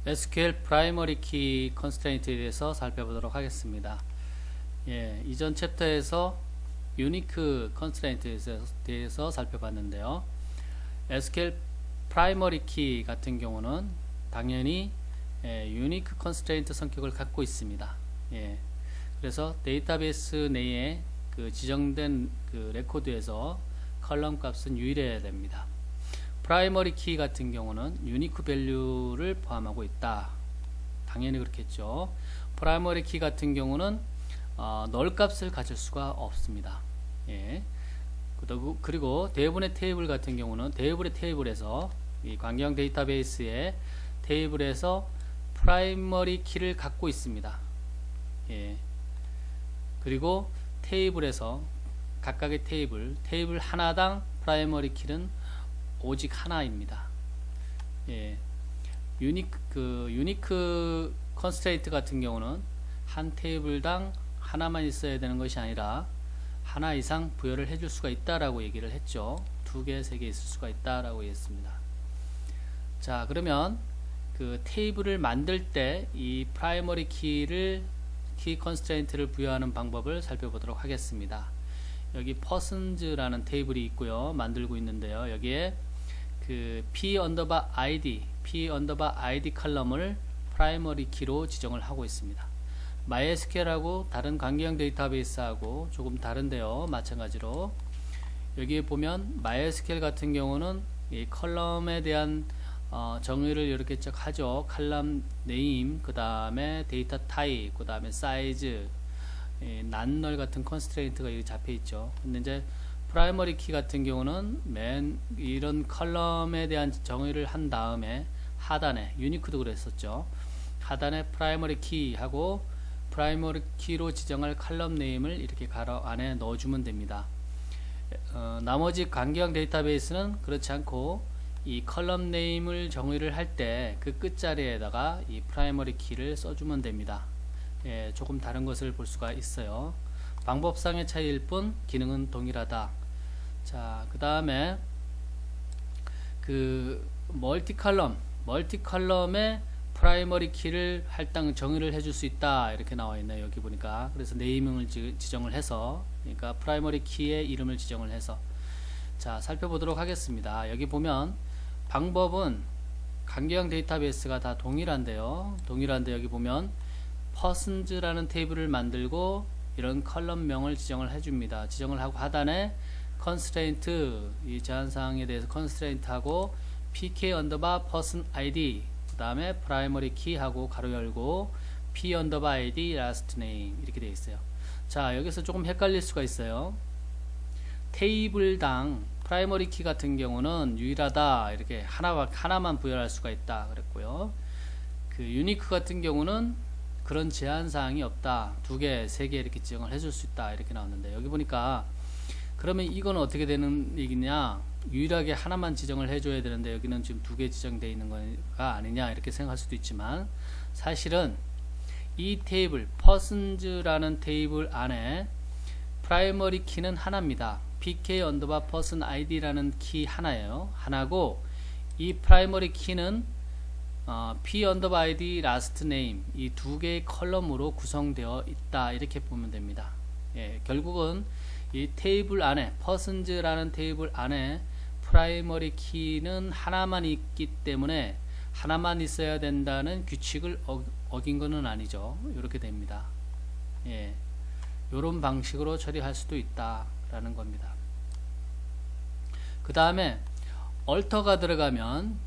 SQL 프라이머리 키 컨스트레인트에 대해서 살펴보도록 하겠습니다. 이전 챕터에서 유니크 컨스트레인트에 대해서 살펴봤는데요. SQL 프라이머리 키 같은 경우는 당연히 유니크 컨스트레인트 성격을 갖고 있습니다. 그래서 데이터베이스 내에 그 지정된 그 레코드에서 컬럼 값은 유일해야 됩니다. 프라이머리 키 같은 경우는 유니크 밸류를 포함하고 있다. 당연히 그렇겠죠. 프라이머리 키 같은 경우는 널 값을 가질 수가 없습니다. 그리고 대부분의 테이블 같은 경우는 대부분의 테이블에서 이 관계형 데이터베이스의 테이블에서 프라이머리 키를 갖고 있습니다. 그리고 테이블에서 각각의 테이블 하나당 프라이머리 키는 오직 하나입니다. 유니크 컨스트레인트 같은 경우는 한 테이블당 하나만 있어야 되는 것이 아니라 하나 이상 부여를 해줄 수가 있다라고 얘기를 했죠. 2개, 3개 있을 수가 있다라고 했습니다. 자, 그러면 그 테이블을 만들 때 이 프라이머리 키 컨스트레인트를 부여하는 방법을 살펴보도록 하겠습니다. 여기 persons라는 테이블이 있고요. 만들고 있는데요. 여기에 그 p ID 컬럼을 프라이머리 키로 지정을 하고 있습니다. MySQL하고 다른 관계형 데이터베이스하고 조금 다른데요. 마찬가지로 여기에 보면 MySQL 같은 경우는 이 컬럼에 대한 정의를 이렇게 쭉 하죠. 컬럼 네임, 그 다음에 데이터 타입, 그 다음에 사이즈, 난널 같은 컨스트레인트가 여기 잡혀 있죠. 근데 이제 프라이머리 키 같은 경우는 이런 컬럼에 대한 정의를 한 다음에 하단에 유니크도 그랬었죠. 하단에 프라이머리 키 하고 프라이머리 키로 지정할 컬럼 네임을 이렇게 가로 안에 넣어주면 됩니다. 나머지 관계형 데이터베이스는 그렇지 않고 이 컬럼 네임을 정의를 할 때 그 끝자리에다가 이 프라이머리 키를 써주면 됩니다. 조금 다른 것을 볼 수가 있어요. 방법상의 차이일 뿐 기능은 동일하다. 자, 그 다음에 그 멀티컬럼에 프라이머리 키를 할당 정의를 해줄 수 있다 이렇게 나와 있네요. 여기 보니까. 그래서 네이밍을 지정을 해서, 그러니까 프라이머리 키의 이름을 지정을 해서, 자, 살펴보도록 하겠습니다. 여기 보면 방법은 관계형 데이터베이스가 다 동일한데요. 여기 보면 persons라는 테이블을 만들고 이런 컬럼명을 지정을 해줍니다. 지정을 하고 하단에 constraint, 이 제한사항에 대해서 constraint 하고 pk underbar person id, 그 다음에 primary key 하고 가로 열고 p underbar id last name 이렇게 되어 있어요. 자, 여기서 조금 헷갈릴 수가 있어요. 테이블당 프라이머리 키 같은 경우는 유일하다 이렇게 하나만 부여할 수가 있다 그랬고요. 그 유니크 같은 경우는 그런 제한사항이 없다. 2개, 3개 이렇게 지정을 해줄 수 있다 이렇게 나왔는데, 여기 보니까 그러면 이건 어떻게 되는 얘기냐, 유일하게 하나만 지정을 해줘야 되는데 여기는 지금 2개 지정되어 있는 거가 아니냐 이렇게 생각할 수도 있지만, 사실은 이 테이블 persons라는 테이블 안에 프라이머리 키는 하나입니다. pk underbar person id라는 키 하나고 이 프라이머리 키는 p underbar id last name 이 2개의 컬럼으로 구성되어 있다 이렇게 보면 됩니다. 결국은 이 테이블 안에 persons라는 테이블 안에 프라이머리 키는 하나만 있기 때문에 하나만 있어야 된다는 규칙을 어긴 것은 아니죠. 이렇게 됩니다. 이런 방식으로 처리할 수도 있다라는 겁니다. 그 다음에 alter가 들어가면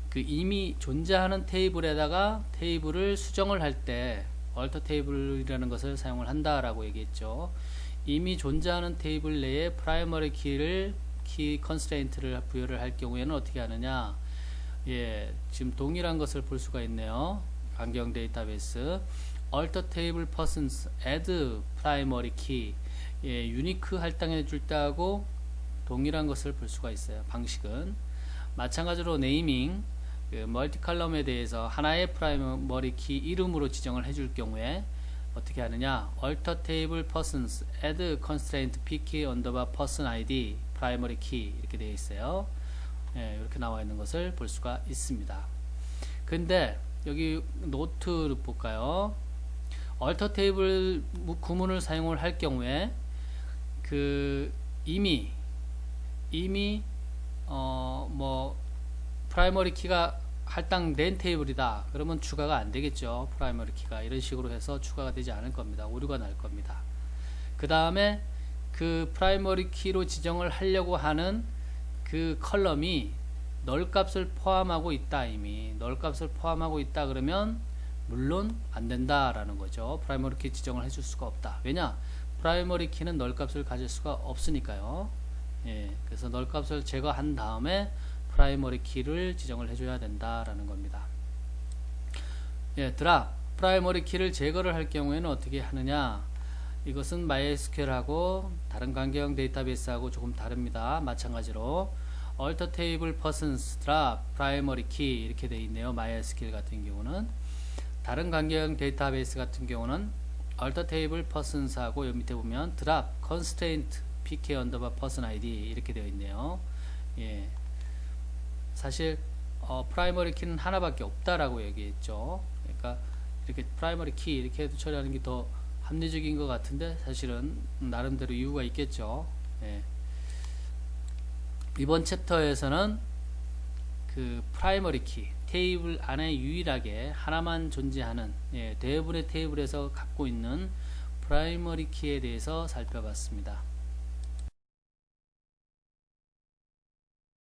그 이미 존재하는 테이블에다가 테이블을 수정을 할 때 alter 테이블이라는 것을 사용을 한다라고 얘기했죠. 이미 존재하는 테이블 내에 프라이머리 키 컨스트레인트를 부여를 할 경우에는 어떻게 하느냐, 지금 동일한 것을 볼 수가 있네요. 관계형 데이터베이스 alter table persons add primary key, 유니크 할당해 줄 때하고 동일한 것을 볼 수가 있어요. 방식은 마찬가지로 네이밍, 멀티컬럼에 대해서 하나의 프라이머리 키 이름으로 지정을 해줄 경우에 어떻게 하느냐, alter table persons add constraint pk underbar person id primary key 이렇게 되어 있어요. 이렇게 나와 있는 것을 볼 수가 있습니다. 근데 여기 노트를 볼까요? alter 테이블 구문을 사용을 할 경우에 이미 뭐 프라이머리 키가 할당된 테이블이다. 그러면 추가가 안 되겠죠. 프라이머리 키가 이런 식으로 해서 추가가 되지 않을 겁니다. 오류가 날 겁니다. 그 다음에 그 프라이머리 키로 지정을 하려고 하는 그 컬럼이 널 값을 포함하고 있다. 이미 널 값을 포함하고 있다. 그러면 물론 안 된다라는 거죠. 프라이머리 키 지정을 해줄 수가 없다. 왜냐? 프라이머리 키는 널 값을 가질 수가 없으니까요. 예, 그래서 널 값을 제거한 다음에 프라이머리 키를 지정을 해줘야 된다라는 겁니다. 예, 드랍 프라이머리 키를 제거를 할 경우에는 어떻게 하느냐? 이것은 MySQL하고 다른 관계형 데이터베이스하고 조금 다릅니다. 마찬가지로 alter table persons drop primary key 이렇게 되어 있네요. MySQL 같은 경우는 다른 관계형 데이터베이스 같은 경우는 alter table persons하고 여기 밑에 보면 drop constraint pk underbar person id 이렇게 되어 있네요. 예, 사실 프라이머리 키는 하나밖에 없다라고 얘기했죠. 그러니까 이렇게 프라이머리 키 이렇게 해도 처리하는 게 더 합리적인 것 같은데 사실은 나름대로 이유가 있겠죠. 예. 이번 챕터에서는 그 프라이머리 키 테이블 안에 유일하게 하나만 존재하는 대부분의 테이블에서 갖고 있는 프라이머리 키에 대해서 살펴봤습니다.